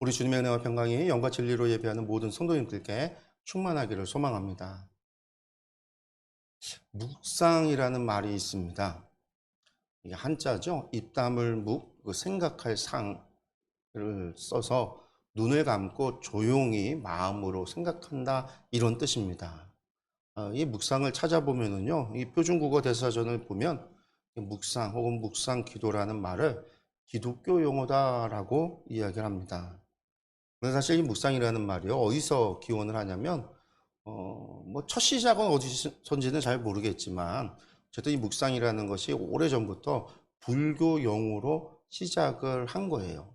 우리 주님의 은혜와 평강이 영과 진리로 예배하는 모든 성도님들께 충만하기를 소망합니다. 묵상이라는 말이 있습니다. 이게 한자죠. 입담을 묵, 생각할 상을 써서 눈을 감고 조용히 마음으로 생각한다, 이런 뜻입니다. 이 묵상을 찾아보면은요, 이 표준국어 대사전을 보면 묵상 혹은 묵상 기도라는 말을 기독교 용어다라고 이야기를 합니다. 근데 사실 이 묵상이라는 말이요, 어디서 기원을 하냐면, 뭐 첫 시작은 어디선지는 잘 모르겠지만, 어쨌든 이 묵상이라는 것이 오래전부터 불교 용어로 시작을 한 거예요.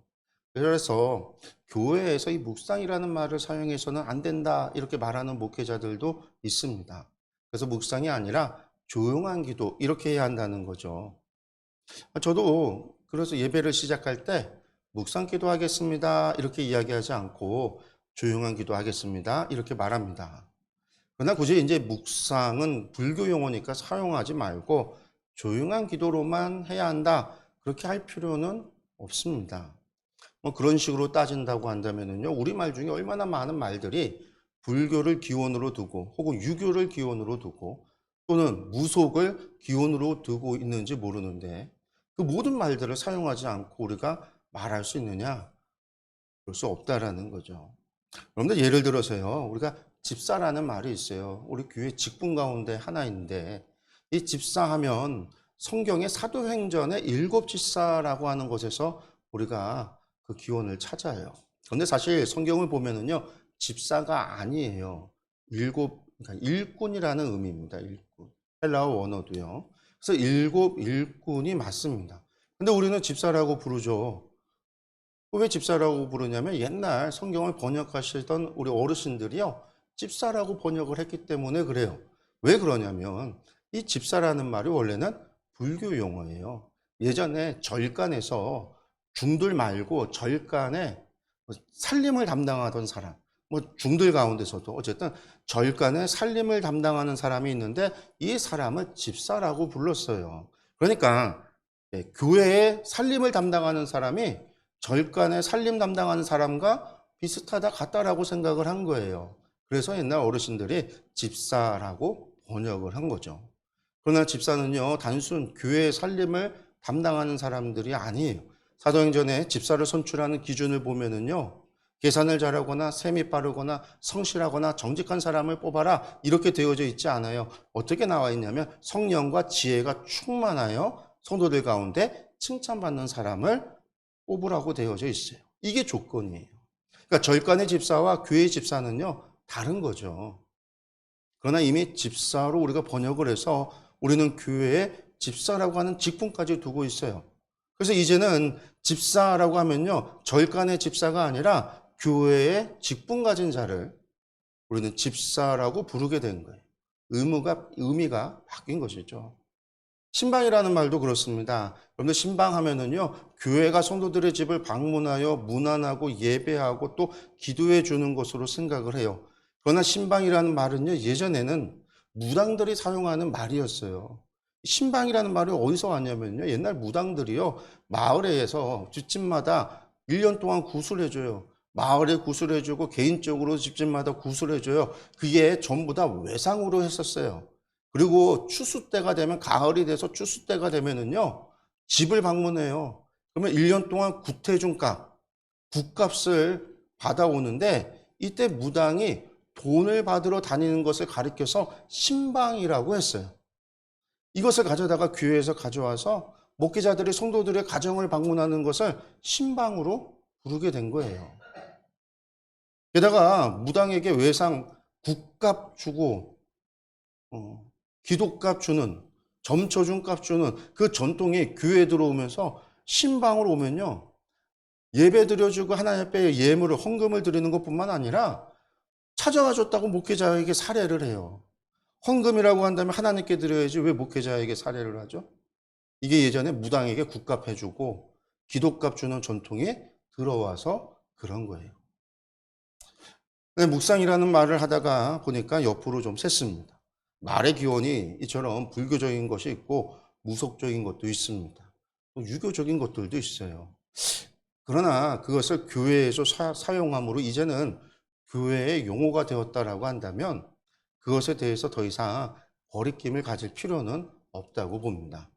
그래서 교회에서 이 묵상이라는 말을 사용해서는 안 된다, 이렇게 말하는 목회자들도 있습니다. 그래서 묵상이 아니라 조용한 기도, 이렇게 해야 한다는 거죠. 저도 그래서 예배를 시작할 때 묵상 기도하겠습니다, 이렇게 이야기하지 않고 조용한 기도하겠습니다, 이렇게 말합니다. 그러나 굳이 이제 묵상은 불교 용어니까 사용하지 말고 조용한 기도로만 해야 한다, 그렇게 할 필요는 없습니다. 뭐 그런 식으로 따진다고 한다면요, 우리말 중에 얼마나 많은 말들이 불교를 기원으로 두고 혹은 유교를 기원으로 두고 또는 무속을 기원으로 두고 있는지 모르는데, 그 모든 말들을 사용하지 않고 우리가 말할 수 있느냐? 그럴 수 없다라는 거죠. 그런데 예를 들어서요, 우리가 집사라는 말이 있어요. 우리 교회 직분 가운데 하나인데, 이 집사하면 성경의 사도행전의 일곱 집사라고 하는 것에서 우리가 그 기원을 찾아요. 그런데 사실 성경을 보면은요, 집사가 아니에요. 그러니까 일꾼이라는 의미입니다. 일꾼. 헬라어 원어도요. 그래서 일곱 일꾼이 맞습니다. 근데 우리는 집사라고 부르죠. 왜 집사라고 부르냐면 옛날 성경을 번역하시던 우리 어르신들이요, 집사라고 번역을 했기 때문에 그래요. 왜 그러냐면 이 집사라는 말이 원래는 불교 용어예요. 예전에 절간에서 중들 말고 절간에 살림을 담당하던 사람, 뭐 중들 가운데서도 어쨌든 절간에 살림을 담당하는 사람이 있는데 이 사람을 집사라고 불렀어요. 그러니까 교회에 살림을 담당하는 사람이 절간에 살림 담당하는 사람과 비슷하다 같다라고 생각을 한 거예요. 그래서 옛날 어르신들이 집사라고 번역을 한 거죠. 그러나 집사는요, 단순 교회의 살림을 담당하는 사람들이 아니에요. 사도행전에 집사를 선출하는 기준을 보면은요, 계산을 잘하거나 셈이 빠르거나 성실하거나 정직한 사람을 뽑아라, 이렇게 되어져 있지 않아요. 어떻게 나와 있냐면 성령과 지혜가 충만하여 성도들 가운데 칭찬받는 사람을 뽑으라고 되어져 있어요. 이게 조건이에요. 그러니까 절간의 집사와 교회의 집사는요, 다른 거죠. 그러나 이미 집사로 우리가 번역을 해서 우리는 교회에 집사라고 하는 직분까지 두고 있어요. 그래서 이제는 집사라고 하면요, 절간의 집사가 아니라 교회에 직분 가진 자를 우리는 집사라고 부르게 된 거예요. 의미가 바뀐 것이죠. 신방이라는 말도 그렇습니다. 여러분들 신방하면은요, 교회가 성도들의 집을 방문하여 문안하고 예배하고 또 기도해 주는 것으로 생각을 해요. 그러나 신방이라는 말은요, 예전에는 무당들이 사용하는 말이었어요. 신방이라는 말이 어디서 왔냐면요, 옛날 무당들이요, 마을에서 집집마다 1년 동안 구슬해줘요. 마을에 구슬해주고 개인적으로 집집마다 구슬해줘요. 그게 전부 다 외상으로 했었어요. 그리고 추수 때가 되면, 가을이 돼서 추수 때가 되면은요, 집을 방문해요. 그러면 1년 동안 구태준값, 굿값을 받아오는데, 이때 무당이 돈을 받으러 다니는 것을 가리켜서 신방이라고 했어요. 이것을 가져다가 교회에서 가져와서 목회자들이 성도들의 가정을 방문하는 것을 신방으로 부르게 된 거예요. 게다가 무당에게 외상 굿값 주고 기도값 주는, 점초준값 주는 그 전통이 교회에 들어오면서 신방으로 오면요, 예배 드려주고 하나님 앞에 예물을, 헌금을 드리는 것뿐만 아니라 찾아와 줬다고 목회자에게 살해를 해요. 헌금이라고 한다면 하나님께 드려야지 왜 목회자에게 살해를 하죠? 이게 예전에 무당에게 굿값 해주고 기도값 주는 전통이 들어와서 그런 거예요. 묵상이라는 말을 하다가 보니까 옆으로 좀 샜습니다. 말의 기원이 이처럼 불교적인 것이 있고 무속적인 것도 있습니다. 또 유교적인 것들도 있어요. 그러나 그것을 교회에서 사용함으로 이제는 교회의 용어가 되었다라고 한다면 그것에 대해서 더 이상 거리낌을 가질 필요는 없다고 봅니다.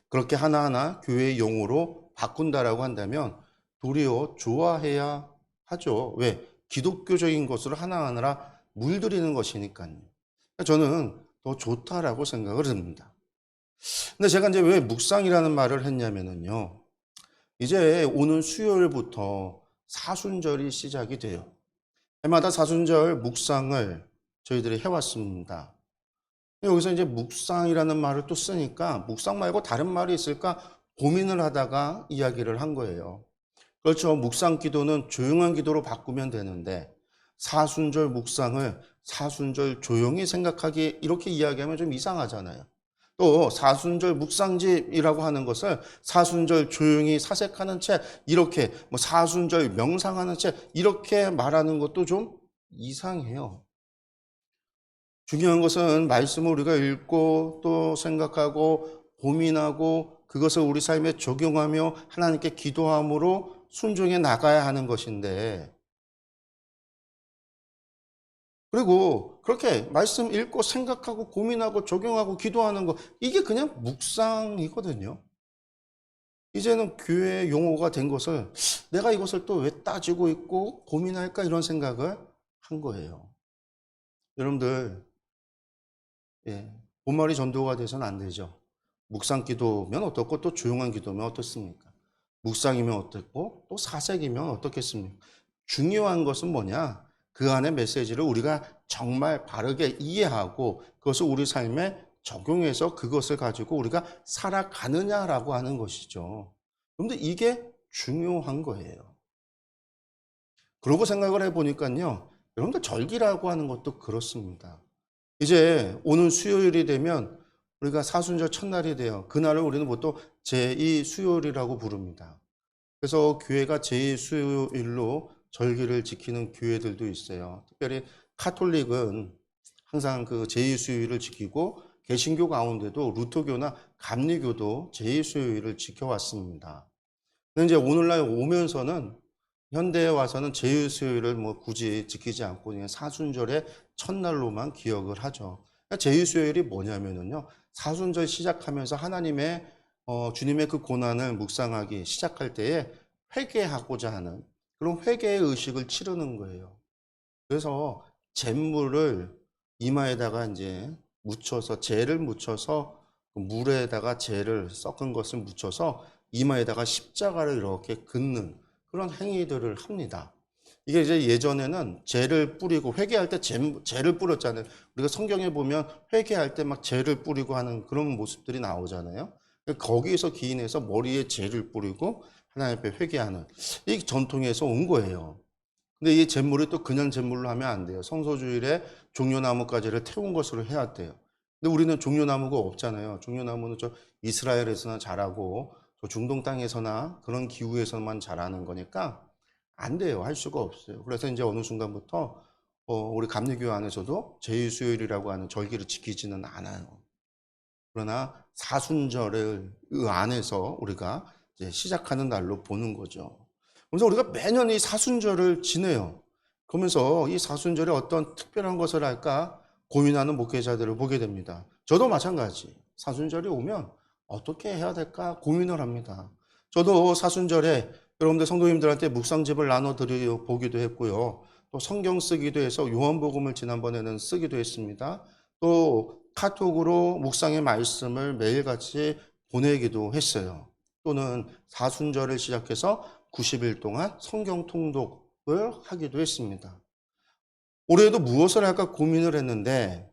그렇게 하나하나 교회의 용어로 바꾼다라고 한다면 도리어 좋아해야 하죠. 왜? 기독교적인 것으로 하나하나 물들이는 것이니까요. 저는 더 좋다라고 생각을 합니다. 근데 제가 이제 왜 묵상이라는 말을 했냐면요. 이제 오는 수요일부터 사순절이 시작이 돼요. 해마다 사순절 묵상을 저희들이 해왔습니다. 여기서 이제 묵상이라는 말을 또 쓰니까 묵상 말고 다른 말이 있을까 고민을 하다가 이야기를 한 거예요. 그렇죠. 묵상 기도는 조용한 기도로 바꾸면 되는데 사순절 묵상을 사순절 조용히 생각하기 이렇게 이야기하면 좀 이상하잖아요. 또 사순절 묵상집이라고 하는 것을 사순절 조용히 사색하는 책 이렇게 뭐 사순절 명상하는 책 이렇게 말하는 것도 좀 이상해요. 중요한 것은 말씀을 우리가 읽고 또 생각하고 고민하고 그것을 우리 삶에 적용하며 하나님께 기도함으로 순종해 나가야 하는 것인데 그리고 그렇게 말씀 읽고 생각하고 고민하고 적용하고 기도하는 거 이게 그냥 묵상이거든요. 이제는 교회의 용어가 된 것을 내가 이것을 또 왜 따지고 있고 고민할까 이런 생각을 한 거예요. 여러분들 본말이 전도가 돼서는 안 되죠. 묵상 기도면 어떻고 또 조용한 기도면 어떻습니까? 묵상이면 어떻고 또 사색이면 어떻겠습니까? 중요한 것은 뭐냐? 그 안의 메시지를 우리가 정말 바르게 이해하고 그것을 우리 삶에 적용해서 그것을 가지고 우리가 살아가느냐라고 하는 것이죠. 그런데 이게 중요한 거예요. 그러고 생각을 해보니까요. 여러분들 절기라고 하는 것도 그렇습니다. 이제 오는 수요일이 되면 우리가 사순절 첫날이 돼요. 그날을 우리는 보통 제2 수요일이라고 부릅니다. 그래서 교회가 제2 수요일로 절기를 지키는 교회들도 있어요. 특별히 카톨릭은 항상 그 제2 수요일을 지키고 개신교 가운데도 루터교나 감리교도 제2 수요일을 지켜왔습니다. 근데 이제 오늘날 오면서는 현대에 와서는 제2 수요일을 뭐 굳이 지키지 않고 그냥 사순절의 첫날로만 기억을 하죠. 제2 수요일이 뭐냐면요. 사순절 시작하면서 하나님의 주님의 그 고난을 묵상하기 시작할 때에 회개하고자 하는 그런 회개의 의식을 치르는 거예요. 그래서 잿물을 이마에다가 이제 묻혀서 젤을 묻혀서 그 물에다가 젤을 섞은 것을 묻혀서 이마에다가 십자가를 이렇게 긋는 그런 행위들을 합니다. 이게 이제 예전에는 젤을 뿌리고 회개할 때 젤을 뿌렸잖아요. 우리가 성경에 보면 회개할 때 막 젤을 뿌리고 하는 그런 모습들이 나오잖아요. 거기에서 기인해서 머리에 젤을 뿌리고 하나님 앞에 회개하는 이 전통에서 온 거예요. 근데 이 잿물이 또 그냥 잿물로 하면 안 돼요. 성소주일에 종려나무가지를 태운 것으로 해야 돼요. 근데 우리는 종려나무가 없잖아요. 종려나무는 저 이스라엘에서나 자라고 저 중동 땅에서나 그런 기후에서만 자라는 거니까 안 돼요. 할 수가 없어요. 그래서 이제 어느 순간부터 우리 감리교 안에서도 제2수요일이라고 하는 절기를 지키지는 않아요. 그러나 사순절을 그 안에서 우리가 이제 시작하는 날로 보는 거죠. 그래서 우리가 매년 이 사순절을 지내요. 그러면서 이 사순절에 어떤 특별한 것을 할까 고민하는 목회자들을 보게 됩니다. 저도 마찬가지. 사순절이 오면 어떻게 해야 될까 고민을 합니다. 저도 사순절에 여러분들 성도님들한테 묵상집을 나눠드려 보기도 했고요. 또 성경 쓰기도 해서 요한복음을 지난번에는 쓰기도 했습니다. 또 카톡으로 묵상의 말씀을 매일같이 보내기도 했어요. 또는 사순절을 시작해서 90일 동안 성경 통독을 하기도 했습니다. 올해도 무엇을 할까 고민을 했는데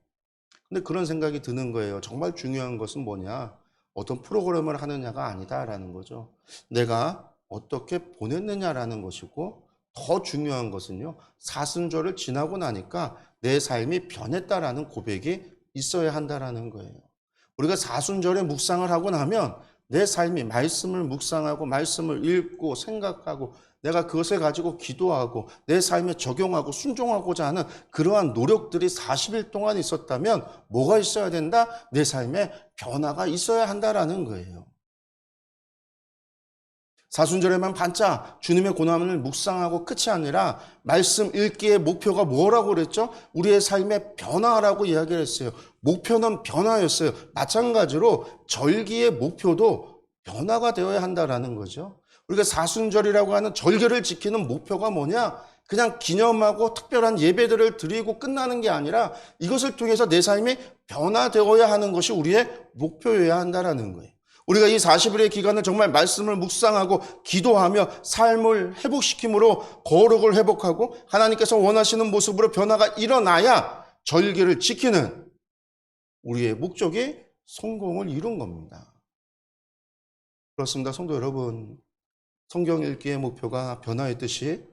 근데 그런 생각이 드는 거예요. 정말 중요한 것은 뭐냐? 어떤 프로그램을 하느냐가 아니다라는 거죠. 내가 어떻게 보냈느냐라는 것이고 더 중요한 것은요. 사순절을 지나고 나니까 내 삶이 변했다라는 고백이 있어야 한다라는 거예요. 우리가 사순절에 묵상을 하고 나면 내 삶이 말씀을 묵상하고 말씀을 읽고 생각하고 내가 그것을 가지고 기도하고 내 삶에 적용하고 순종하고자 하는 그러한 노력들이 40일 동안 있었다면 뭐가 있어야 된다? 내 삶에 변화가 있어야 한다라는 거예요. 사순절에만 반짝 주님의 고난을 묵상하고 끝이 아니라 말씀 읽기의 목표가 뭐라고 그랬죠? 우리의 삶의 변화라고 이야기를 했어요. 목표는 변화였어요. 마찬가지로 절기의 목표도 변화가 되어야 한다라는 거죠. 우리가 사순절이라고 하는 절기를 지키는 목표가 뭐냐? 그냥 기념하고 특별한 예배들을 드리고 끝나는 게 아니라 이것을 통해서 내 삶이 변화되어야 하는 것이 우리의 목표여야 한다라는 거예요. 우리가 이 40일의 기간을 정말 말씀을 묵상하고 기도하며 삶을 회복시킴으로 거룩을 회복하고 하나님께서 원하시는 모습으로 변화가 일어나야 절기를 지키는 우리의 목적이 성공을 이룬 겁니다. 그렇습니다. 성도 여러분, 성경 읽기의 목표가 변화했듯이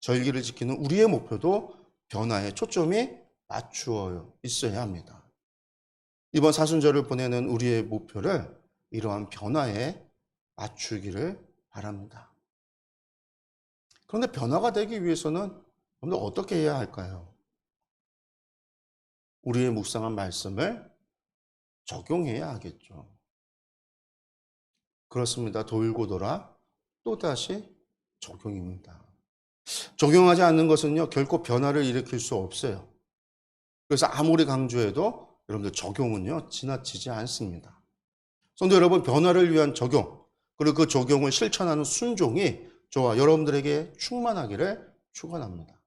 절기를 지키는 우리의 목표도 변화에 초점이 맞추어 있어야 합니다. 이번 사순절을 보내는 우리의 목표를 이러한 변화에 맞추기를 바랍니다. 그런데 변화가 되기 위해서는 여러분들 어떻게 해야 할까요? 우리의 묵상한 말씀을 적용해야 하겠죠. 그렇습니다. 돌고 돌아 또다시 적용입니다. 적용하지 않는 것은요, 결코 변화를 일으킬 수 없어요. 그래서 아무리 강조해도 여러분들 적용은요, 지나치지 않습니다. 성도 여러분, 변화를 위한 적용, 그리고 그 적용을 실천하는 순종이 저와 여러분들에게 충만하기를 축원합니다.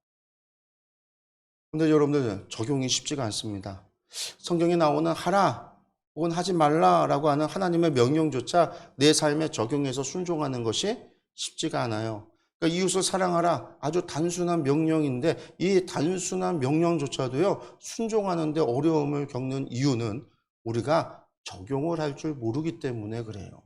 그런데 여러분들, 적용이 쉽지가 않습니다. 성경에 나오는 하라 혹은 하지 말라라고 하는 하나님의 명령조차 내 삶에 적용해서 순종하는 것이 쉽지가 않아요. 그러니까 이웃을 사랑하라, 아주 단순한 명령인데 이 단순한 명령조차도요, 순종하는데 어려움을 겪는 이유는 우리가 적용을 할 줄 모르기 때문에 그래요.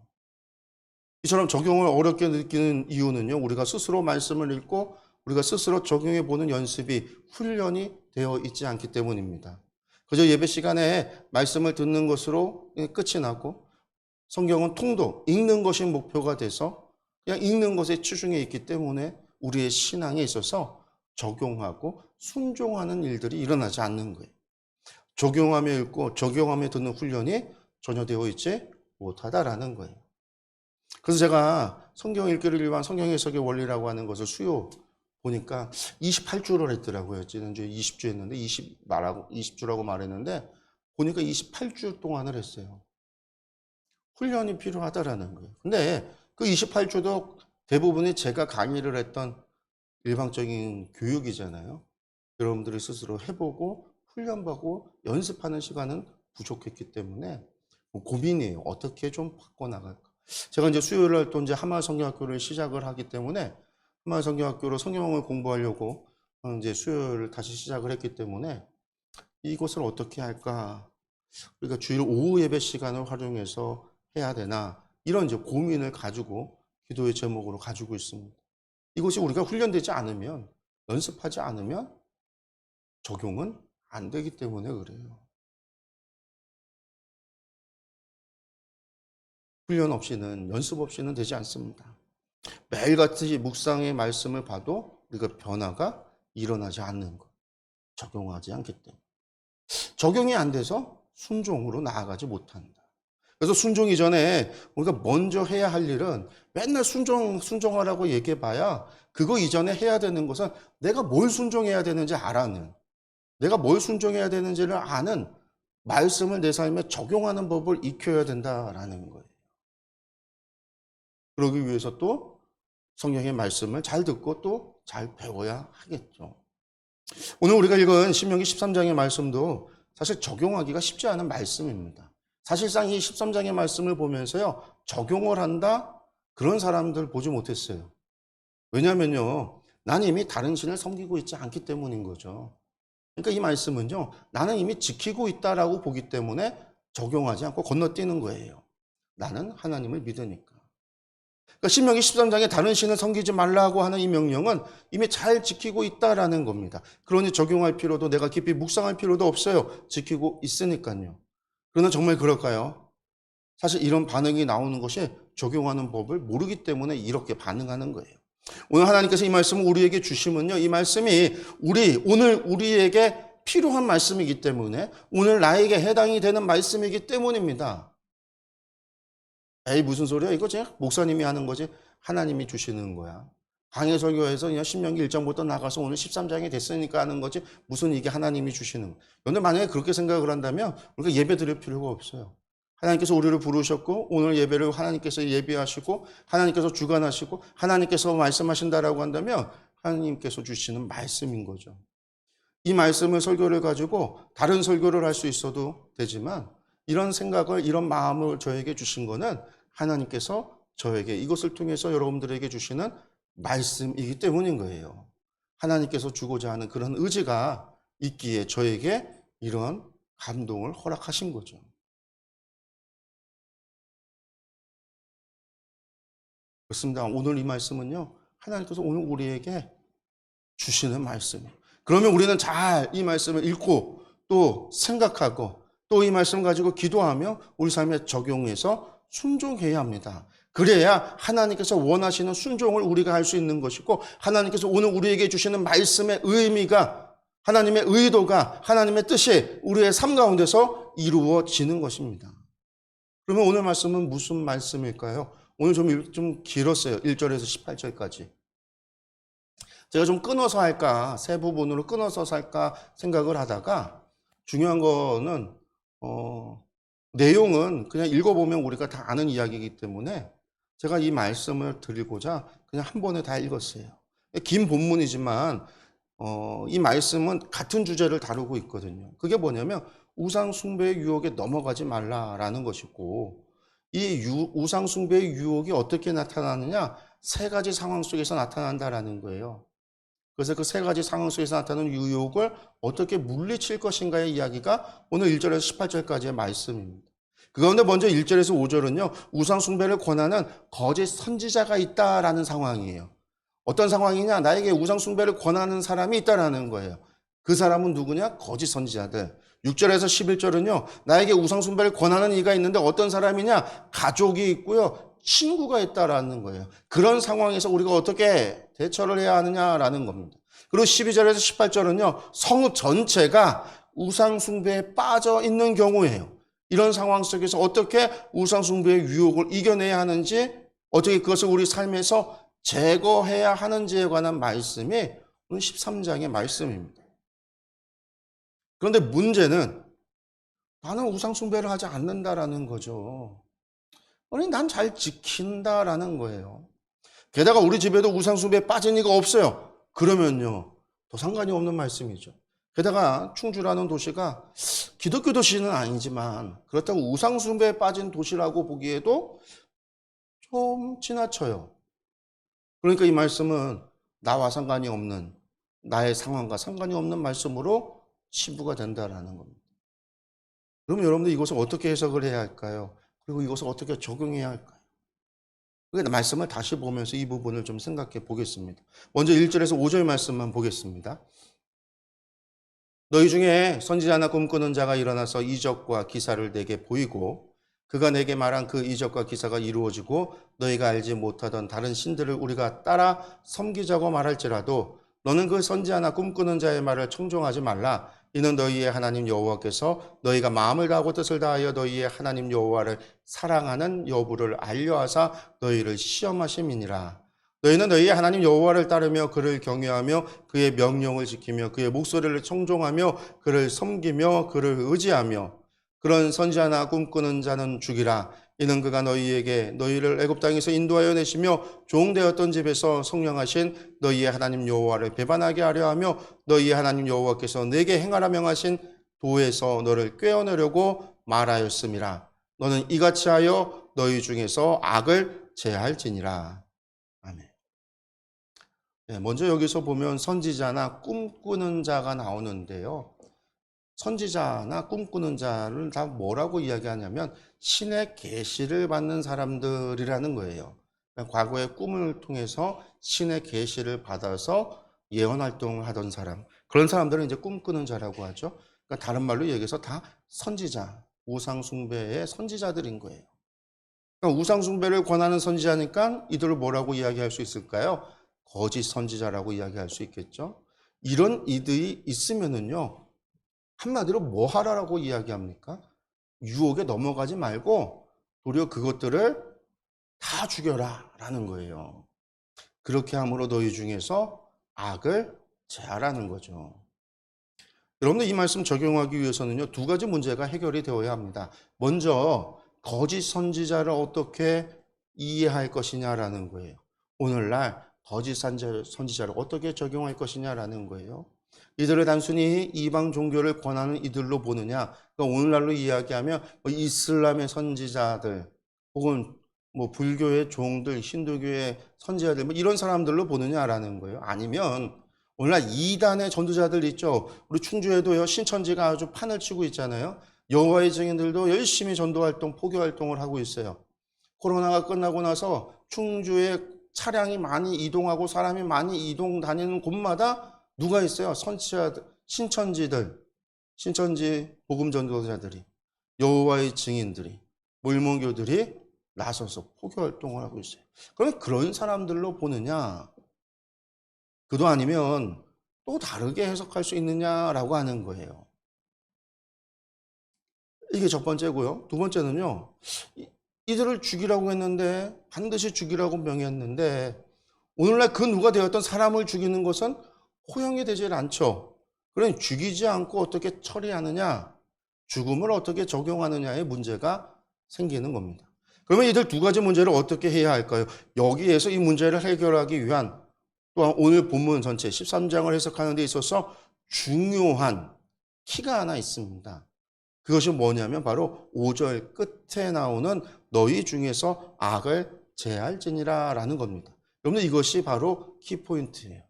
이처럼 적용을 어렵게 느끼는 이유는요, 우리가 스스로 말씀을 읽고 우리가 스스로 적용해 보는 연습이 훈련이 되어 있지 않기 때문입니다. 그저 예배 시간에 말씀을 듣는 것으로 끝이 나고 성경은 통독, 읽는 것이 목표가 돼서 그냥 읽는 것에 치중해 있기 때문에 우리의 신앙에 있어서 적용하고 순종하는 일들이 일어나지 않는 거예요. 적용하며 읽고 적용하며 듣는 훈련이 전혀 되어 있지 못하다라는 거예요. 그래서 제가 성경 읽기를 위한 성경 해석의 원리라고 하는 것을 수요 보니까 28주를 했더라고요. 지난주에 20주 했는데 20주라고 말했는데 보니까 28주 동안을 했어요. 훈련이 필요하다라는 거예요. 근데 그 28주도 대부분이 제가 강의를 했던 일방적인 교육이잖아요. 여러분들이 스스로 해보고 훈련받고 연습하는 시간은 부족했기 때문에 고민이에요. 어떻게 좀 바꿔나갈까. 제가 이제 수요일 날 또 이제 한마을 성경학교를 시작을 하기 때문에 한마을 성경학교로 성경을 공부하려고 이제 수요일을 다시 시작을 했기 때문에 이것을 어떻게 할까. 그러니까 주일 오후 예배 시간을 활용해서 해야 되나. 이런 이제 고민을 가지고 기도의 제목으로 가지고 있습니다. 이것이 우리가 훈련되지 않으면, 연습하지 않으면 적용은 안 되기 때문에 그래요. 훈련 없이는, 연습 없이는 되지 않습니다. 매일같이 묵상의 말씀을 봐도 우리가 변화가 일어나지 않는 것. 적용하지 않기 때문에. 적용이 안 돼서 순종으로 나아가지 못한다. 그래서 순종 이전에 우리가 먼저 해야 할 일은 맨날 순종하라고 얘기해봐야 그거 이전에 해야 되는 것은 내가 뭘 순종해야 되는지 알아는, 내가 뭘 순종해야 되는지를 아는 말씀을 내 삶에 적용하는 법을 익혀야 된다라는 거예요. 그러기 위해서 또 성경의 말씀을 잘 듣고 또 잘 배워야 하겠죠. 오늘 우리가 읽은 신명기 13장의 말씀도 사실 적용하기가 쉽지 않은 말씀입니다. 사실상 이 13장의 말씀을 보면서요, 적용을 한다? 그런 사람들 보지 못했어요. 왜냐하면요, 나는 이미 다른 신을 섬기고 있지 않기 때문인 거죠. 그러니까 이 말씀은요, 나는 이미 지키고 있다라고 보기 때문에 적용하지 않고 건너뛰는 거예요. 나는 하나님을 믿으니까. 그러니까 신명기 13장에 다른 신을 섬기지 말라고 하는 이 명령은 이미 잘 지키고 있다라는 겁니다. 그러니 적용할 필요도, 내가 깊이 묵상할 필요도 없어요. 지키고 있으니까요. 그러나 정말 그럴까요? 사실 이런 반응이 나오는 것이 적용하는 법을 모르기 때문에 이렇게 반응하는 거예요. 오늘 하나님께서 이 말씀을 우리에게 주시면요, 이 말씀이 오늘 우리에게 필요한 말씀이기 때문에, 오늘 나에게 해당이 되는 말씀이기 때문입니다. 에이 무슨 소리야 이거 그냥 목사님이 하는 거지 하나님이 주시는 거야. 강해설교에서 그냥 신명기 1장부터 나가서 오늘 13장이 됐으니까 하는 거지 무슨 이게 하나님이 주시는 거야. 그런데 만약에 그렇게 생각을 한다면 우리가 예배 드릴 필요가 없어요. 하나님께서 우리를 부르셨고 오늘 예배를 하나님께서 예배하시고 하나님께서 주관하시고 하나님께서 말씀하신다라고 한다면 하나님께서 주시는 말씀인 거죠. 이 말씀을 설교를 가지고 다른 설교를 할 수 있어도 되지만 이런 생각을 이런 마음을 저에게 주신 거는 하나님께서 저에게 이것을 통해서 여러분들에게 주시는 말씀이기 때문인 거예요. 하나님께서 주고자 하는 그런 의지가 있기에 저에게 이런 감동을 허락하신 거죠. 그렇습니다. 오늘 이 말씀은요, 하나님께서 오늘 우리에게 주시는 말씀이에요. 그러면 우리는 잘 이 말씀을 읽고 또 생각하고 또 이 말씀 가지고 기도하며 우리 삶에 적용해서 순종해야 합니다. 그래야 하나님께서 원하시는 순종을 우리가 할 수 있는 것이고 하나님께서 오늘 우리에게 주시는 말씀의 의미가 하나님의 의도가 하나님의 뜻이 우리의 삶 가운데서 이루어지는 것입니다. 그러면 오늘 말씀은 무슨 말씀일까요? 오늘 좀 길었어요. 1절에서 18절까지. 제가 좀 끊어서 할까, 세 부분으로 끊어서 할까 생각을 하다가 중요한 거는 내용은 그냥 읽어보면 우리가 다 아는 이야기이기 때문에 제가 이 말씀을 드리고자 그냥 한 번에 다 읽었어요. 긴 본문이지만 이 말씀은 같은 주제를 다루고 있거든요. 그게 뭐냐면 우상 숭배의 유혹에 넘어가지 말라라는 것이고 이 우상 숭배의 유혹이 어떻게 나타나느냐? 세 가지 상황 속에서 나타난다라는 거예요. 그래서 그 세 가지 상황 속에서 나타나는 유혹을 어떻게 물리칠 것인가의 이야기가 오늘 1절에서 18절까지의 말씀입니다. 그 가운데 먼저 1절에서 5절은요. 우상 숭배를 권하는 거짓 선지자가 있다라는 상황이에요. 어떤 상황이냐? 나에게 우상 숭배를 권하는 사람이 있다라는 거예요. 그 사람은 누구냐? 거짓 선지자들. 6절에서 11절은요. 나에게 우상 숭배를 권하는 이가 있는데 어떤 사람이냐? 가족이 있고요. 친구가 있다라는 거예요. 그런 상황에서 우리가 어떻게 대처를 해야 하느냐라는 겁니다. 그리고 12절에서 18절은요. 성읍 전체가 우상 숭배에 빠져 있는 경우예요. 이런 상황 속에서 어떻게 우상 숭배의 유혹을 이겨내야 하는지 어떻게 그것을 우리 삶에서 제거해야 하는지에 관한 말씀이 오늘 13장의 말씀입니다. 그런데 문제는 나는 우상 숭배를 하지 않는다라는 거죠. 아니 난 잘 지킨다라는 거예요. 게다가 우리 집에도 우상 숭배에 빠진 이가 없어요. 그러면요. 더 상관이 없는 말씀이죠. 게다가 충주라는 도시가 기독교 도시는 아니지만 그렇다고 우상 숭배에 빠진 도시라고 보기에도 좀 지나쳐요. 그러니까 이 말씀은 나와 상관이 없는 나의 상황과 상관이 없는 말씀으로 치부가 된다라는 겁니다. 그럼 여러분들 이것을 어떻게 해석을 해야 할까요? 그리고 이것을 어떻게 적용해야 할까요? 그러니까 말씀을 다시 보면서 이 부분을 좀 생각해 보겠습니다. 먼저 1절에서 5절 말씀만 보겠습니다. 너희 중에 선지자나 꿈꾸는 자가 일어나서 이적과 기사를 내게 보이고 그가 내게 말한 그 이적과 기사가 이루어지고 너희가 알지 못하던 다른 신들을 우리가 따라 섬기자고 말할지라도 너는 그 선지자나 꿈꾸는 자의 말을 청종하지 말라. 이는 너희의 하나님 여호와께서 너희가 마음을 다하고 뜻을 다하여 너희의 하나님 여호와를 사랑하는 여부를 알려하사 너희를 시험하심이니라. 너희는 너희의 하나님 여호와를 따르며 그를 경외하며 그의 명령을 지키며 그의 목소리를 청종하며 그를 섬기며 그를 의지하며 그런 선지자나 꿈꾸는 자는 죽이라. 이는 그가 너희에게 너희를 애굽 땅에서 인도하여 내시며 종되었던 집에서 성령하신 너희의 하나님 여호와를 배반하게 하려 하며 너희의 하나님 여호와께서 내게 행하라 명하신 도에서 너를 꿰어내려고 말하였음이라. 너는 이같이 하여 너희 중에서 악을 제할지니라. 아멘. 네, 먼저 여기서 보면 선지자나 꿈꾸는 자가 나오는데요. 선지자나 꿈꾸는 자를 다 뭐라고 이야기하냐면 신의 계시를 받는 사람들이라는 거예요. 그러니까 과거의 꿈을 통해서 신의 계시를 받아서 예언 활동을 하던 사람, 그런 사람들은 이제 꿈꾸는 자라고 하죠. 그러니까 다른 말로 얘기해서 다 선지자, 우상 숭배의 선지자들인 거예요. 그러니까 우상 숭배를 권하는 선지자니까 이들을 뭐라고 이야기할 수 있을까요? 거짓 선지자라고 이야기할 수 있겠죠. 이런 이들이 있으면은요. 한마디로 뭐 하라라고 이야기합니까? 유혹에 넘어가지 말고 도리어 그것들을 다 죽여라 라는 거예요. 그렇게 함으로 너희 중에서 악을 제하라는 거죠. 여러분들 이 말씀 적용하기 위해서는요, 두 가지 문제가 해결이 되어야 합니다. 먼저 거짓 선지자를 어떻게 이해할 것이냐라는 거예요. 오늘날 거짓 선지자를 어떻게 적용할 것이냐라는 거예요. 이들을 단순히 이방 종교를 권하는 이들로 보느냐, 그러니까 오늘날로 이야기하면 이슬람의 선지자들 혹은 불교의 종들, 힌두교의 선지자들 이런 사람들로 보느냐라는 거예요. 아니면 오늘날 이단의 전도자들 있죠. 우리 충주에도요, 신천지가 아주 판을 치고 있잖아요. 여호와의 증인들도 열심히 전도활동, 포교활동을 하고 있어요. 코로나가 끝나고 나서 충주에 차량이 많이 이동하고 사람이 많이 이동 다니는 곳마다 누가 있어요? 신천지들, 신천지 복음 전도자들이, 여호와의 증인들이, 몰몬교들이 나서서 포교활동을 하고 있어요. 그럼 그런 사람들로 보느냐? 그도 아니면 또 다르게 해석할 수 있느냐라고 하는 거예요. 이게 첫 번째고요. 두 번째는요. 이들을 죽이라고 했는데 반드시 죽이라고 명했는데 오늘날 그 누가 되었던 사람을 죽이는 것은 허용이 되질 않죠. 그러니 죽이지 않고 어떻게 처리하느냐, 죽음을 어떻게 적용하느냐의 문제가 생기는 겁니다. 그러면 이들 두 가지 문제를 어떻게 해야 할까요? 여기에서 이 문제를 해결하기 위한 또한 오늘 본문 전체 13장을 해석하는 데 있어서 중요한 키가 하나 있습니다. 그것이 뭐냐면 바로 5절 끝에 나오는 너희 중에서 악을 제할지니라 라는 겁니다. 여러분 이것이 바로 키포인트예요.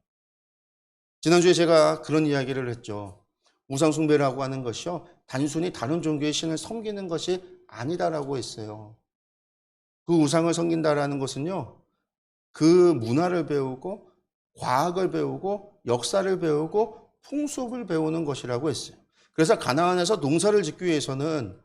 지난주에 제가 그런 이야기를 했죠. 우상숭배라고 하는 것이요, 단순히 다른 종교의 신을 섬기는 것이 아니다라고 했어요. 그 우상을 섬긴다라는 것은요, 그 문화를 배우고 과학을 배우고 역사를 배우고 풍습을 배우는 것이라고 했어요. 그래서 가나안에서 농사를 짓기 위해서는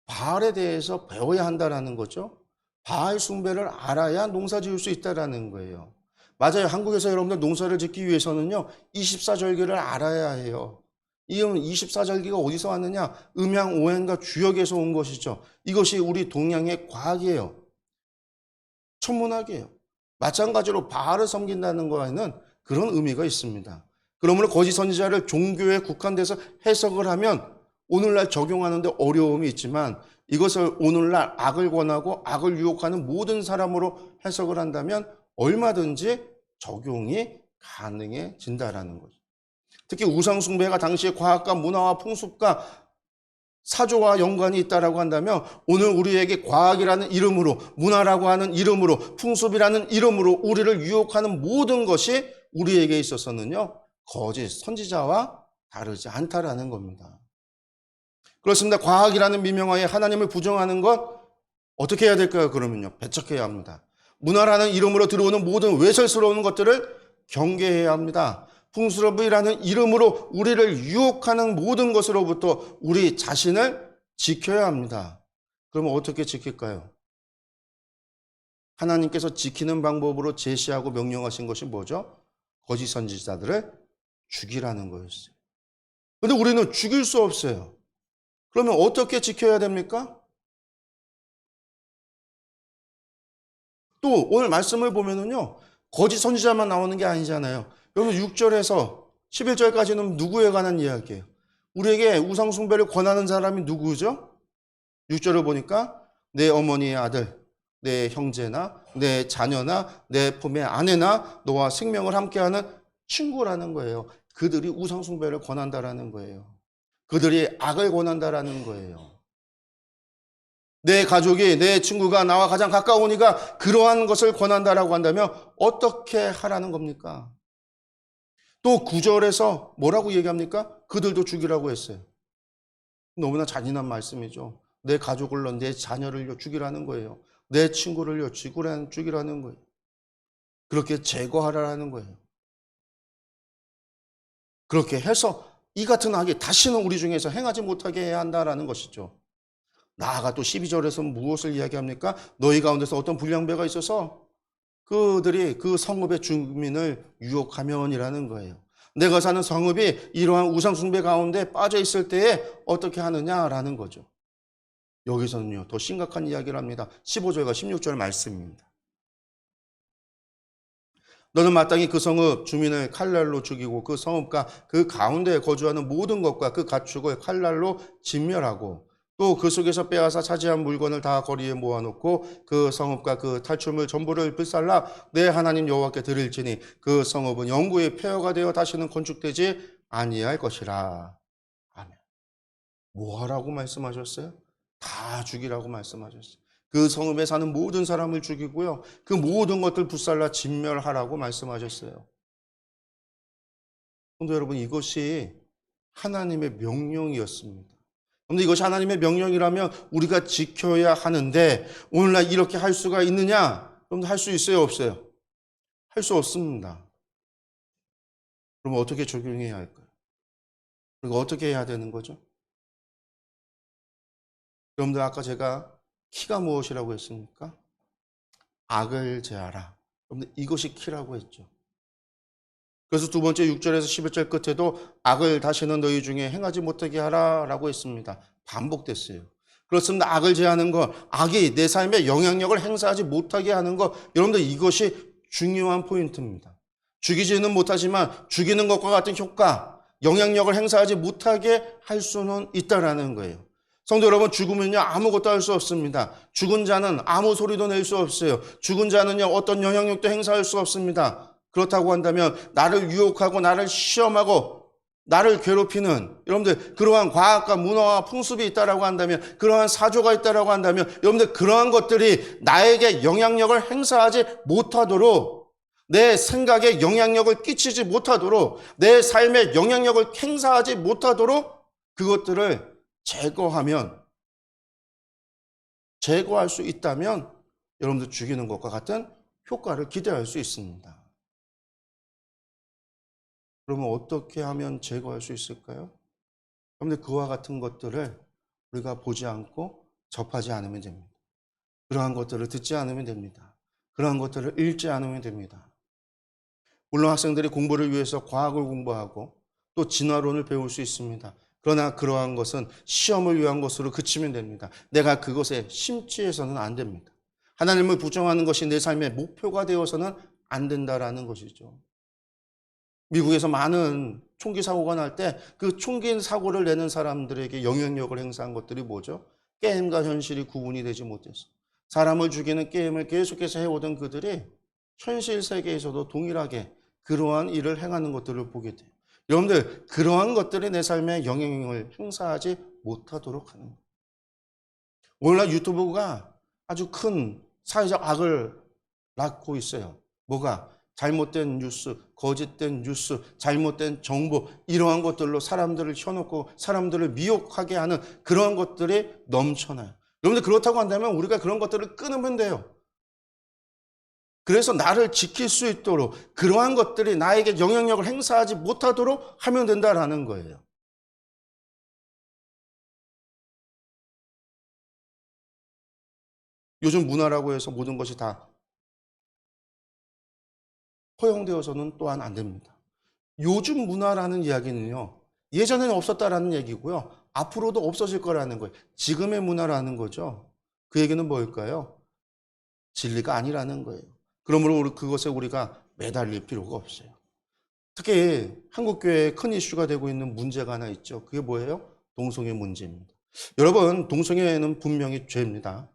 바알에 대해서 배워야 한다라는 거죠. 바알 숭배를 알아야 농사 지을 수 있다라는 거예요. 맞아요. 한국에서 여러분들 농사를 짓기 위해서는요, 24절기를 알아야 해요. 이 24절기가 어디서 왔느냐? 음양, 오행과 주역에서 온 것이죠. 이것이 우리 동양의 과학이에요. 천문학이에요. 마찬가지로 바알을 섬긴다는 거에는 그런 의미가 있습니다. 그러므로 거짓 선지자를 종교에 국한돼서 해석을 하면 오늘날 적용하는데 어려움이 있지만 이것을 오늘날 악을 권하고 악을 유혹하는 모든 사람으로 해석을 한다면 얼마든지 적용이 가능해진다라는 거죠. 특히 우상숭배가 당시의 과학과 문화와 풍습과 사조와 연관이 있다라고 한다면 오늘 우리에게 과학이라는 이름으로, 문화라고 하는 이름으로, 풍습이라는 이름으로 우리를 유혹하는 모든 것이 우리에게 있어서는요, 거짓 선지자와 다르지 않다라는 겁니다. 그렇습니다. 과학이라는 미명하에 하나님을 부정하는 것 어떻게 해야 될까요? 그러면요, 배척해야 합니다. 문화라는 이름으로 들어오는 모든 외설스러운 것들을 경계해야 합니다. 풍습이라는 이름으로 우리를 유혹하는 모든 것으로부터 우리 자신을 지켜야 합니다. 그러면 어떻게 지킬까요? 하나님께서 지키는 방법으로 제시하고 명령하신 것이 뭐죠? 거짓 선지자들을 죽이라는 거였어요. 그런데 우리는 죽일 수 없어요. 그러면 어떻게 지켜야 됩니까? 또 오늘 말씀을 보면은요, 거짓 선지자만 나오는 게 아니잖아요. 여러분 6절에서 11절까지는 누구에 관한 이야기예요? 우리에게 우상숭배를 권하는 사람이 누구죠? 6절을 보니까 내 어머니의 아들, 내 형제나 내 자녀나 내 품의 아내나 너와 생명을 함께하는 친구라는 거예요. 그들이 우상숭배를 권한다라는 거예요. 그들이 악을 권한다라는 거예요. 내 가족이, 내 친구가 나와 가장 가까우니까 그러한 것을 권한다라고 한다면 어떻게 하라는 겁니까? 또 9절에서 뭐라고 얘기합니까? 그들도 죽이라고 했어요. 너무나 잔인한 말씀이죠. 내 가족을요, 내 자녀를요, 죽이라는 거예요. 내 친구를요, 죽이라는 거예요. 그렇게 제거하라는 거예요. 그렇게 해서 이 같은 악이 다시는 우리 중에서 행하지 못하게 해야 한다라는 것이죠. 나아가 또 12절에서 무엇을 이야기합니까? 너희 가운데서 어떤 불량배가 있어서 그들이 그 성읍의 주민을 유혹하면이라는 거예요. 내가 사는 성읍이 이러한 우상숭배 가운데 빠져 있을 때에 어떻게 하느냐라는 거죠. 여기서는요, 더 심각한 이야기를 합니다. 15절과 16절 말씀입니다. 너는 마땅히 그 성읍 주민을 칼날로 죽이고 그 성읍과 그 가운데에 거주하는 모든 것과 그 가축을 칼날로 진멸하고 또 그 속에서 빼앗아 차지한 물건을 다 거리에 모아놓고 그 성읍과 그 탈출물 전부를 불살라 내 하나님 여호와께 드릴지니 그 성읍은 영구히 폐허가 되어 다시는 건축되지 아니할 것이라. 아멘. 뭐 하라고 말씀하셨어요? 다 죽이라고 말씀하셨어요. 그 성읍에 사는 모든 사람을 죽이고요. 그 모든 것들 불살라 진멸하라고 말씀하셨어요. 근데 여러분, 이것이 하나님의 명령이었습니다. 그런데 이것이 하나님의 명령이라면 우리가 지켜야 하는데 오늘날 이렇게 할 수가 있느냐? 그럼 할 수 있어요, 없어요? 할 수 없습니다. 그럼 어떻게 적용해야 할까요? 그리고 어떻게 해야 되는 거죠? 여러분들, 아까 제가 키가 무엇이라고 했습니까? 악을 제하라. 여러분들, 이것이 키라고 했죠. 그래서 두 번째 6절에서 11절 끝에도 악을 다시는 너희 중에 행하지 못하게 하라라고 했습니다. 반복됐어요. 그렇습니다. 악을 제하는 것, 악이 내 삶에 영향력을 행사하지 못하게 하는 것, 여러분들 이것이 중요한 포인트입니다. 죽이지는 못하지만 죽이는 것과 같은 효과, 영향력을 행사하지 못하게 할 수는 있다라는 거예요. 성도 여러분, 죽으면요 아무것도 할 수 없습니다. 죽은 자는 아무 소리도 낼 수 없어요. 죽은 자는요 어떤 영향력도 행사할 수 없습니다. 그렇다고 한다면 나를 유혹하고 나를 시험하고 나를 괴롭히는 여러분들 그러한 과학과 문화와 풍습이 있다라고 한다면 그러한 사조가 있다라고 한다면 여러분들 그러한 것들이 나에게 영향력을 행사하지 못하도록 내 생각에 영향력을 끼치지 못하도록 내 삶에 영향력을 행사하지 못하도록 그것들을 제거할 수 있다면 여러분들 죽이는 것과 같은 효과를 기대할 수 있습니다. 그러면 어떻게 하면 제거할 수 있을까요? 여러분들 그와 같은 것들을 우리가 보지 않고 접하지 않으면 됩니다. 그러한 것들을 듣지 않으면 됩니다. 그러한 것들을 읽지 않으면 됩니다. 물론 학생들이 공부를 위해서 과학을 공부하고 또 진화론을 배울 수 있습니다. 그러나 그러한 것은 시험을 위한 것으로 그치면 됩니다. 내가 그것에 심취해서는 안 됩니다. 하나님을 부정하는 것이 내 삶의 목표가 되어서는 안 된다라는 것이죠. 미국에서 많은 총기 사고가 날 때 그 총기 사고를 내는 사람들에게 영향력을 행사한 것들이 뭐죠? 게임과 현실이 구분이 되지 못해서 사람을 죽이는 게임을 계속해서 해오던 그들이 현실 세계에서도 동일하게 그러한 일을 행하는 것들을 보게 돼요. 여러분들 그러한 것들이 내 삶에 영향력을 행사하지 못하도록 하는 거예요. 오늘날 유튜브가 아주 큰 사회적 악을 낳고 있어요. 뭐가? 잘못된 뉴스, 거짓된 뉴스, 잘못된 정보 이러한 것들로 사람들을 켜놓고 사람들을 미혹하게 하는 그러한 것들이 넘쳐나요. 여러분들 그렇다고 한다면 우리가 그런 것들을 끊으면 돼요. 그래서 나를 지킬 수 있도록 그러한 것들이 나에게 영향력을 행사하지 못하도록 하면 된다라는 거예요. 요즘 문화라고 해서 모든 것이 다 허용되어서는 또한 안 됩니다. 요즘 문화라는 이야기는요, 예전에는 없었다라는 얘기고요, 앞으로도 없어질 거라는 거예요. 지금의 문화라는 거죠. 그 얘기는 뭘까요? 진리가 아니라는 거예요. 그러므로 그것에 우리가 매달릴 필요가 없어요. 특히 한국교회에 큰 이슈가 되고 있는 문제가 하나 있죠. 그게 뭐예요? 동성애 문제입니다. 여러분, 동성애는 분명히 죄입니다.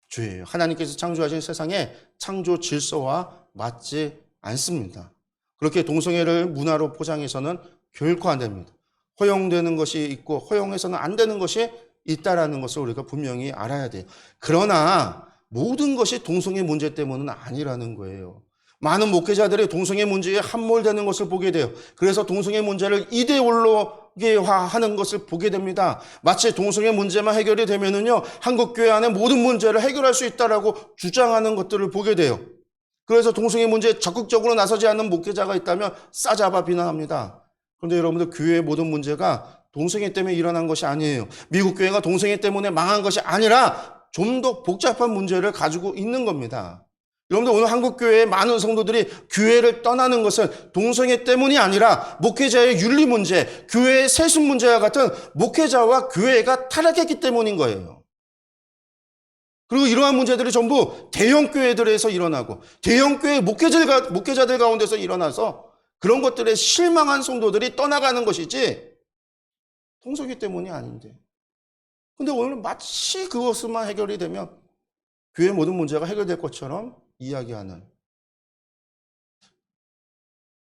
죄예요. 하나님께서 창조하신 세상에 창조 질서와 맞지 않습니다. 그렇게 동성애를 문화로 포장해서는 결코 안 됩니다. 허용되는 것이 있고 허용해서는 안 되는 것이 있다라는 것을 우리가 분명히 알아야 돼요. 그러나 모든 것이 동성애 문제 때문은 아니라는 거예요. 많은 목회자들이 동성애 문제에 함몰되는 것을 보게 돼요. 그래서 동성애 문제를 이데올로기화하는 것을 보게 됩니다. 마치 동성애 문제만 해결이 되면은요, 한국교회 안에 모든 문제를 해결할 수 있다라고 주장하는 것들을 보게 돼요. 그래서 동성애 문제에 적극적으로 나서지 않는 목회자가 있다면 싸잡아 비난합니다. 그런데 여러분들 교회의 모든 문제가 동성애 때문에 일어난 것이 아니에요. 미국 교회가 동성애 때문에 망한 것이 아니라 좀 더 복잡한 문제를 가지고 있는 겁니다. 여러분들 오늘 한국교회의 많은 성도들이 교회를 떠나는 것은 동성애 때문이 아니라 목회자의 윤리 문제, 교회의 세습 문제와 같은 목회자와 교회가 타락했기 때문인 거예요. 그리고 이러한 문제들이 전부 대형 교회들에서 일어나고 대형 교회 목회자들 가운데서 일어나서 그런 것들에 실망한 성도들이 떠나가는 것이지 통속이 때문이 아닌데. 근데 오늘 마치 그것만 해결이 되면 교회 모든 문제가 해결될 것처럼 이야기하는.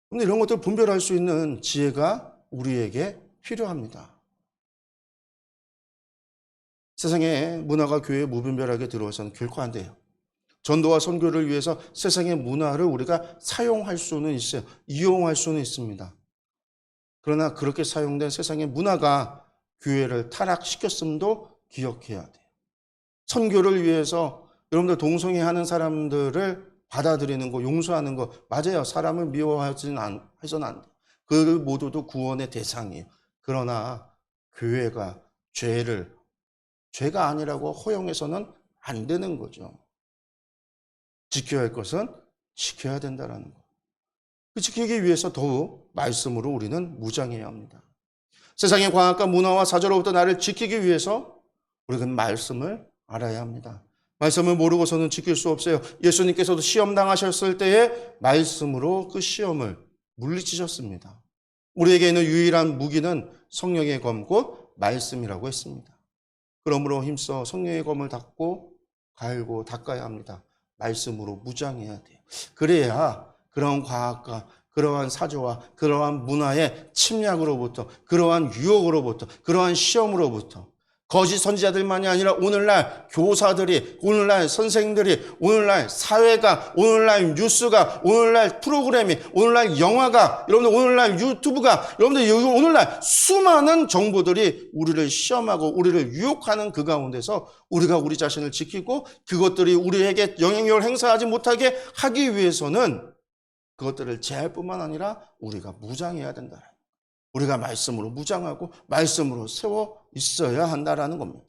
근데 이런 것들을 분별할 수 있는 지혜가 우리에게 필요합니다. 세상의 문화가 교회에 무분별하게 들어와서는 결코 안 돼요. 전도와 선교를 위해서 세상의 문화를 우리가 사용할 수는 있어요. 이용할 수는 있습니다. 그러나 그렇게 사용된 세상의 문화가 교회를 타락시켰음도 기억해야 돼요. 선교를 위해서 여러분들 동성애하는 사람들을 받아들이는 거, 용서하는 거 맞아요. 사람을 미워해서는 안 돼요. 그 모두도 구원의 대상이에요. 그러나 교회가 죄가 아니라고 허용해서는 안 되는 거죠. 지켜야 할 것은 지켜야 된다는 거. 그 지키기 위해서 더욱 말씀으로 우리는 무장해야 합니다. 세상의 과학과 문화와 사조로부터 나를 지키기 위해서 우리는 말씀을 알아야 합니다. 말씀을 모르고서는 지킬 수 없어요. 예수님께서도 시험 당하셨을 때에 말씀으로 그 시험을 물리치셨습니다. 우리에게 있는 유일한 무기는 성령의 검 곧 말씀이라고 했습니다. 그러므로 힘써 성령의 검을 갈고 닦아야 합니다. 말씀으로 무장해야 돼요. 그래야 그러한 과학과 그러한 사조와 그러한 문화의 침략으로부터, 그러한 유혹으로부터, 그러한 시험으로부터 거짓 선지자들만이 아니라 오늘날 교사들이, 오늘날 선생들이, 오늘날 사회가, 오늘날 뉴스가, 오늘날 프로그램이, 오늘날 영화가, 여러분들 오늘날 유튜브가, 여러분들 오늘날 수많은 정보들이 우리를 시험하고 우리를 유혹하는 그 가운데서 우리가 우리 자신을 지키고 그것들이 우리에게 영향력을 행사하지 못하게 하기 위해서는 그것들을 제할 뿐만 아니라 우리가 무장해야 된다. 우리가 말씀으로 무장하고 말씀으로 세워 있어야 한다라는 겁니다.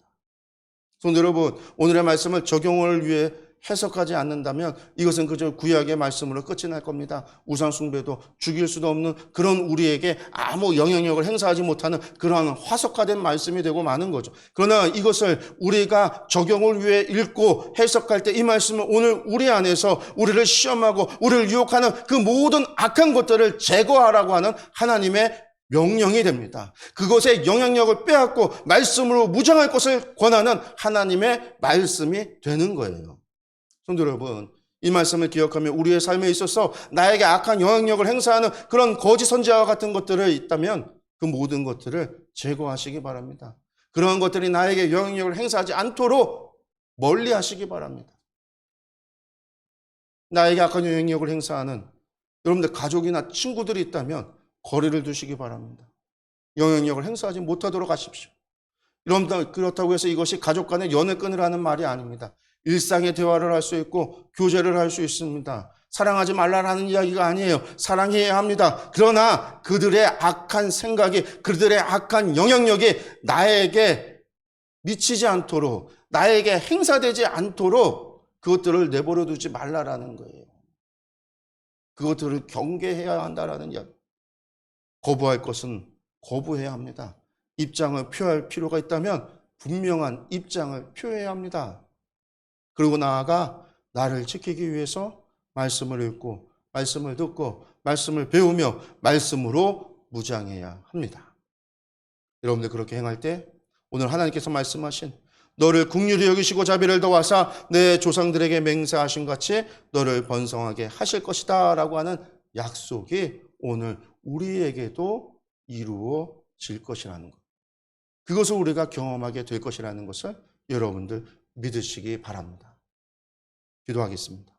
성도 여러분, 오늘의 말씀을 적용을 위해 해석하지 않는다면 이것은 그저 구약의 말씀으로 끝이 날 겁니다. 우상 숭배도 죽일 수도 없는 그런 우리에게 아무 영향력을 행사하지 못하는 그러한 화석화된 말씀이 되고 마는 거죠. 그러나 이것을 우리가 적용을 위해 읽고 해석할 때 이 말씀은 오늘 우리 안에서 우리를 시험하고 우리를 유혹하는 그 모든 악한 것들을 제거하라고 하는 하나님의 명령이 됩니다. 그것의 영향력을 빼앗고 말씀으로 무장할 것을 권하는 하나님의 말씀이 되는 거예요. 성도 여러분, 이 말씀을 기억하며 우리의 삶에 있어서 나에게 악한 영향력을 행사하는 그런 거짓 선지자와 같은 것들이 있다면 그 모든 것들을 제거하시기 바랍니다. 그러한 것들이 나에게 영향력을 행사하지 않도록 멀리 하시기 바랍니다. 나에게 악한 영향력을 행사하는 여러분들 가족이나 친구들이 있다면 거리를 두시기 바랍니다. 영향력을 행사하지 못하도록 하십시오. 여러분들 그렇다고 해서 이것이 가족 간의 연을 끊으라는 말이 아닙니다. 일상의 대화를 할 수 있고 교제를 할 수 있습니다. 사랑하지 말라는 이야기가 아니에요. 사랑해야 합니다. 그러나 그들의 악한 생각이, 그들의 악한 영향력이 나에게 미치지 않도록, 나에게 행사되지 않도록 그것들을 내버려 두지 말라라는 거예요. 그것들을 경계해야 한다라는 이야기. 거부할 것은 거부해야 합니다. 입장을 표할 필요가 있다면 분명한 입장을 표해야 합니다. 그리고 나아가 나를 지키기 위해서 말씀을 읽고 말씀을 듣고 말씀을 배우며 말씀으로 무장해야 합니다. 여러분들 그렇게 행할 때 오늘 하나님께서 말씀하신 너를 긍휼히 여기시고 자비를 더하사 내 조상들에게 맹세하신 같이 너를 번성하게 하실 것이다 라고 하는 약속이 오늘 우리에게도 이루어질 것이라는 것. 그것을 우리가 경험하게 될 것이라는 것을 여러분들 믿으시기 바랍니다. 기도하겠습니다.